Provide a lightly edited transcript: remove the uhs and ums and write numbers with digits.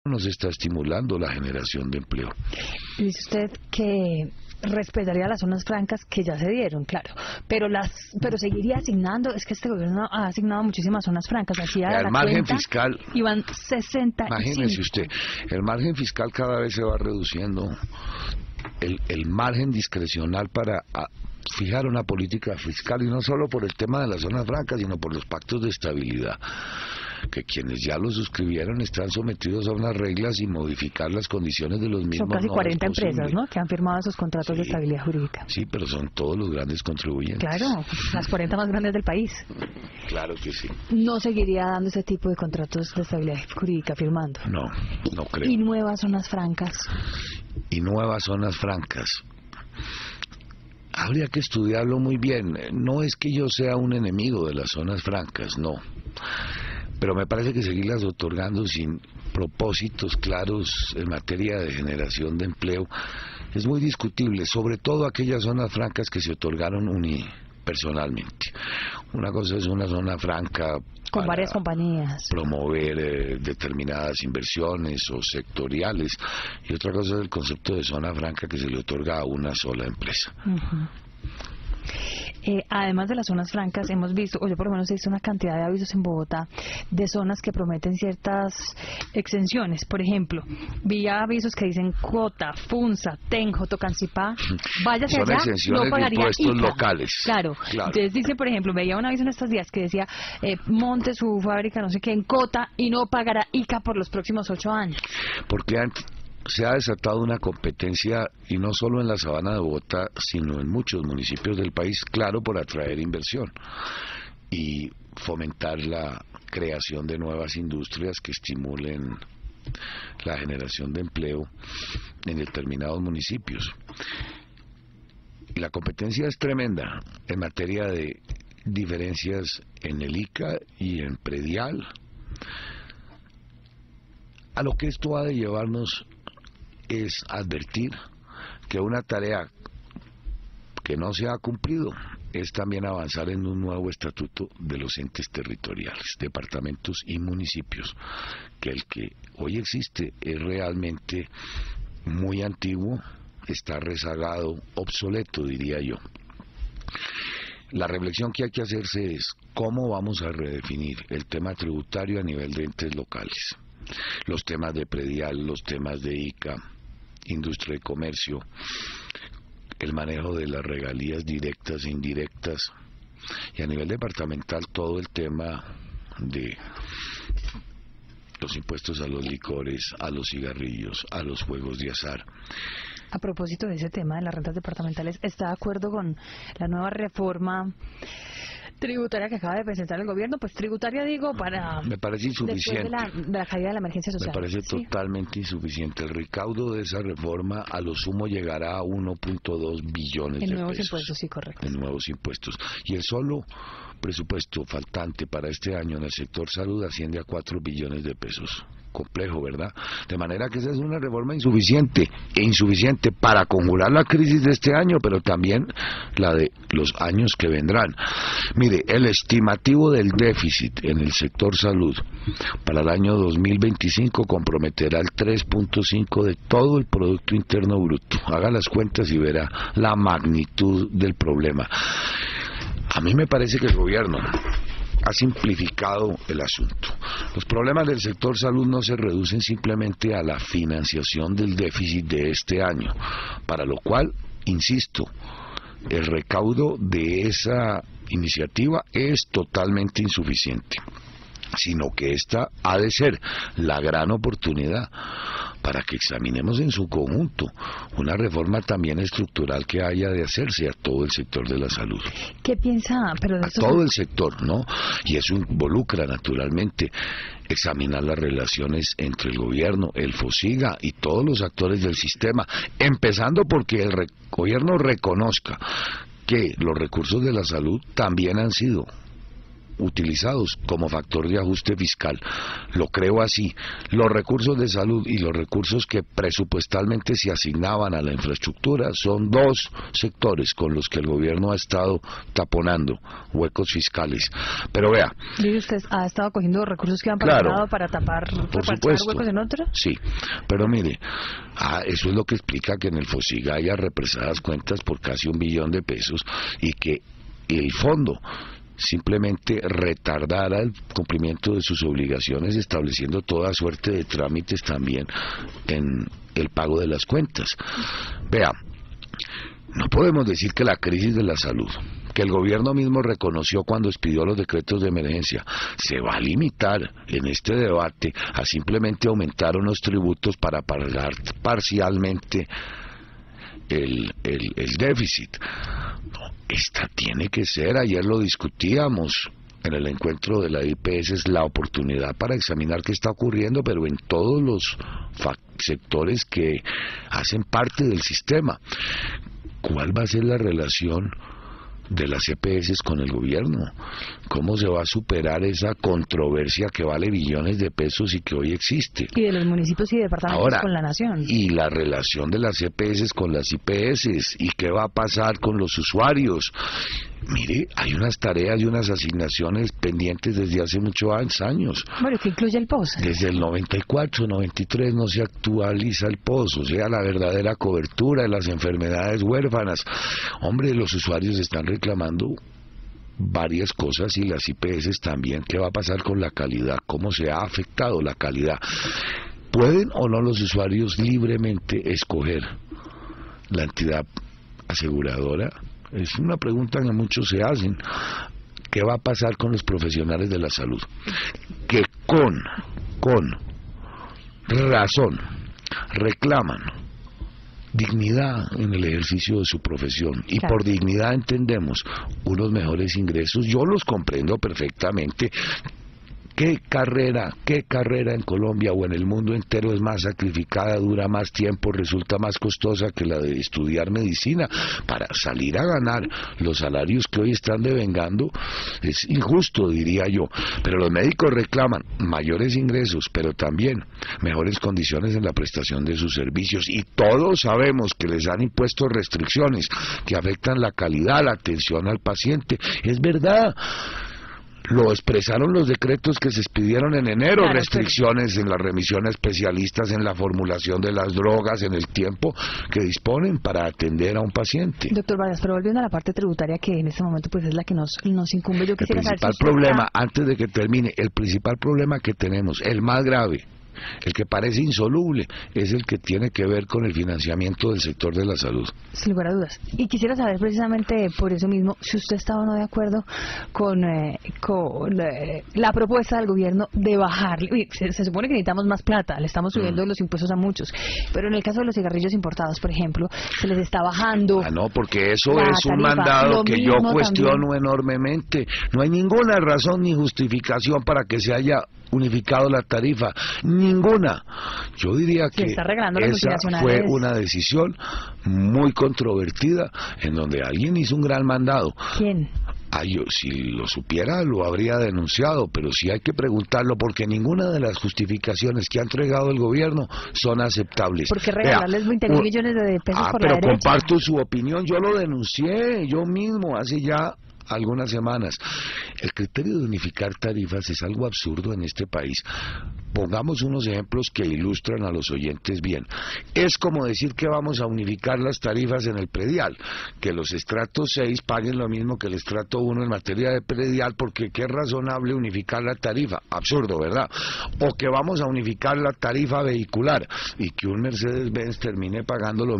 nos está estimulando la generación de empleo. Dice usted que respetaría las zonas francas que ya se dieron, claro, pero seguiría asignando. Es que este gobierno ha asignado muchísimas zonas francas. El margen fiscal, iban 65. Imagínese usted, el margen fiscal cada vez se va reduciendo. El margen discrecional para fijar una política fiscal, y no solo por el tema de las zonas francas, sino por los pactos de estabilidad, que quienes ya lo suscribieron están sometidos a unas reglas, y modificar las condiciones de los mismos. Son casi 40 empresas, ¿no?, que han firmado esos contratos de estabilidad jurídica. Sí, pero son todos los grandes contribuyentes. Claro, las 40 más grandes del país. Claro que sí. ¿No seguiría dando ese tipo de contratos de estabilidad jurídica firmando? No creo. ¿Y nuevas zonas francas? Habría que estudiarlo muy bien. No es que yo sea un enemigo de las zonas francas, no. Pero me parece que seguirlas otorgando sin propósitos claros en materia de generación de empleo es muy discutible, sobre todo aquellas zonas francas que se otorgaron unipersonalmente. Una cosa es una zona franca con varias compañías, promover determinadas inversiones o sectoriales, y otra cosa es el concepto de zona franca que se le otorga a una sola empresa. Además de las zonas francas, hemos visto, o yo por lo menos he visto una cantidad de avisos en Bogotá de zonas que prometen ciertas exenciones. Por ejemplo, vi avisos que dicen Cota, Funza, Tenjo, Tocancipá, váyase allá, no pagaría impuestos ICA. Locales. Claro. Entonces dice, por ejemplo, veía un aviso en estos días que decía, monte su fábrica, no sé qué, en Cota, y no pagará ICA por los próximos 8 años. Porque se ha desatado una competencia, y no solo en la sabana de Bogotá, sino en muchos municipios del país, claro, por atraer inversión y fomentar la creación de nuevas industrias que estimulen la generación de empleo en determinados municipios. Y la competencia es tremenda en materia de diferencias en el ICA y en predial. A lo que esto ha de llevarnos es advertir que una tarea que no se ha cumplido es también avanzar en un nuevo estatuto de los entes territoriales, departamentos y municipios, que el que hoy existe es realmente muy antiguo, está rezagado, obsoleto, diría yo. La reflexión que hay que hacerse es cómo vamos a redefinir el tema tributario a nivel de entes locales, los temas de predial, los temas de ICA, industria y comercio, el manejo de las regalías directas e indirectas, y a nivel departamental todo el tema de los impuestos a los licores, a los cigarrillos, a los juegos de azar. A propósito de ese tema de las rentas departamentales, ¿está de acuerdo con la nueva reforma tributaria que acaba de presentar el gobierno? Pues tributaria, digo, para... Me parece insuficiente. Después de la caída de la emergencia social. Me parece totalmente insuficiente. El recaudo de esa reforma a lo sumo llegará a 1.2 billones de pesos. En nuevos impuestos, sí, correcto. En nuevos impuestos. Y el solo presupuesto faltante para este año en el sector salud asciende a 4 billones de pesos. Complejo, ¿verdad? De manera que esa es una reforma insuficiente para conjurar la crisis de este año, pero también la de los años que vendrán. Mire, el estimativo del déficit en el sector salud para el año 2025 comprometerá el 3.5 de todo el Producto Interno Bruto. Haga las cuentas y verá la magnitud del problema. A mí me parece que el gobierno ha simplificado el asunto. Los problemas del sector salud no se reducen simplemente a la financiación del déficit de este año, para lo cual, insisto, el recaudo de esa iniciativa es totalmente insuficiente, sino que esta ha de ser la gran oportunidad para que examinemos en su conjunto una reforma también estructural que haya de hacerse a todo el sector de la salud. ¿Qué piensa? A todo el sector, ¿no? Y eso involucra naturalmente examinar las relaciones entre el gobierno, el FOSIGA y todos los actores del sistema, empezando porque el gobierno reconozca que los recursos de la salud también han sido utilizados como factor de ajuste fiscal. Lo creo así. Los recursos de salud y los recursos que presupuestalmente se asignaban a la infraestructura son dos sectores con los que el gobierno ha estado taponando huecos fiscales. Pero vea... ¿Y usted ha estado cogiendo recursos que han para un lado para tapar huecos en otro? Sí, pero mire, eso es lo que explica que en el FOSIGA haya represadas cuentas por casi 1 billón de pesos y que el fondo simplemente retardara el cumplimiento de sus obligaciones, estableciendo toda suerte de trámites también en el pago de las cuentas. Vea, no podemos decir que la crisis de la salud, que el gobierno mismo reconoció cuando expidió los decretos de emergencia, se va a limitar en este debate a simplemente aumentar unos tributos para pagar parcialmente el déficit. Esta tiene que ser, ayer lo discutíamos en el encuentro de la IPS, es la oportunidad para examinar qué está ocurriendo, pero en todos los sectores que hacen parte del sistema. ¿Cuál va a ser la relación de las EPS con el gobierno? ¿Cómo se va a superar esa controversia que vale billones de pesos y que hoy existe? Y de los municipios y departamentos ahora, con la nación. Y la relación de las EPS con las IPS, y qué va a pasar con los usuarios. Mire, hay unas tareas y unas asignaciones pendientes desde hace muchos años. Bueno, ¿qué incluye el POS? Desde el 94, 93 no se actualiza el POS, o sea, la verdadera cobertura de las enfermedades huérfanas. Hombre, los usuarios están reclamando varias cosas y las IPS también. ¿Qué va a pasar con la calidad? ¿Cómo se ha afectado la calidad? ¿Pueden o no los usuarios libremente escoger la entidad aseguradora? Es una pregunta que muchos se hacen. ¿Qué va a pasar con los profesionales de la salud? Que con razón reclaman dignidad en el ejercicio de su profesión, y claro, por dignidad entendemos unos mejores ingresos. Yo los comprendo perfectamente. ¿Qué carrera en Colombia o en el mundo entero es más sacrificada, dura más tiempo, resulta más costosa que la de estudiar medicina? Para salir a ganar los salarios que hoy están devengando es injusto, diría yo. Pero los médicos reclaman mayores ingresos, pero también mejores condiciones en la prestación de sus servicios. Y todos sabemos que les han impuesto restricciones que afectan la calidad, la atención al paciente. Es verdad. Lo expresaron los decretos que se expidieron en enero, claro, restricciones en la remisión a especialistas, en la formulación de las drogas, en el tiempo que disponen para atender a un paciente. Doctor Vargas, pero volviendo a la parte tributaria, que en este momento pues es la que nos incumbe, yo quisiera saber... El principal problema, antes de que termine, el principal problema que tenemos, el más grave, el que parece insoluble, es el que tiene que ver con el financiamiento del sector de la salud. Sin lugar a dudas. Y quisiera saber precisamente por eso mismo si usted está o no de acuerdo con la propuesta del gobierno de bajar. Se supone que necesitamos más plata, le estamos subiendo los impuestos a muchos, pero en el caso de los cigarrillos importados, por ejemplo, se les está bajando. No, porque eso es un mandado que yo cuestiono enormemente. No hay ninguna razón ni justificación para que se haya unificado la tarifa, ninguna. Yo diría que esa fue una decisión muy controvertida, en donde alguien hizo un gran mandado. ¿Quién? Yo, si lo supiera, lo habría denunciado, pero sí hay que preguntarlo, porque ninguna de las justificaciones que ha entregado el gobierno son aceptables. ¿Por qué regalarles 20.000 millones de pesos por la derecha? Pero comparto su opinión, yo lo denuncié, yo mismo, hace ya algunas semanas. El criterio de unificar tarifas es algo absurdo en este país. Pongamos unos ejemplos que ilustran a los oyentes bien. Es como decir que vamos a unificar las tarifas en el predial, que los estratos 6 paguen lo mismo que el estrato 1 en materia de predial, porque qué es razonable unificar la tarifa. Absurdo, ¿verdad? O que vamos a unificar la tarifa vehicular y que un Mercedes-Benz termine pagando lo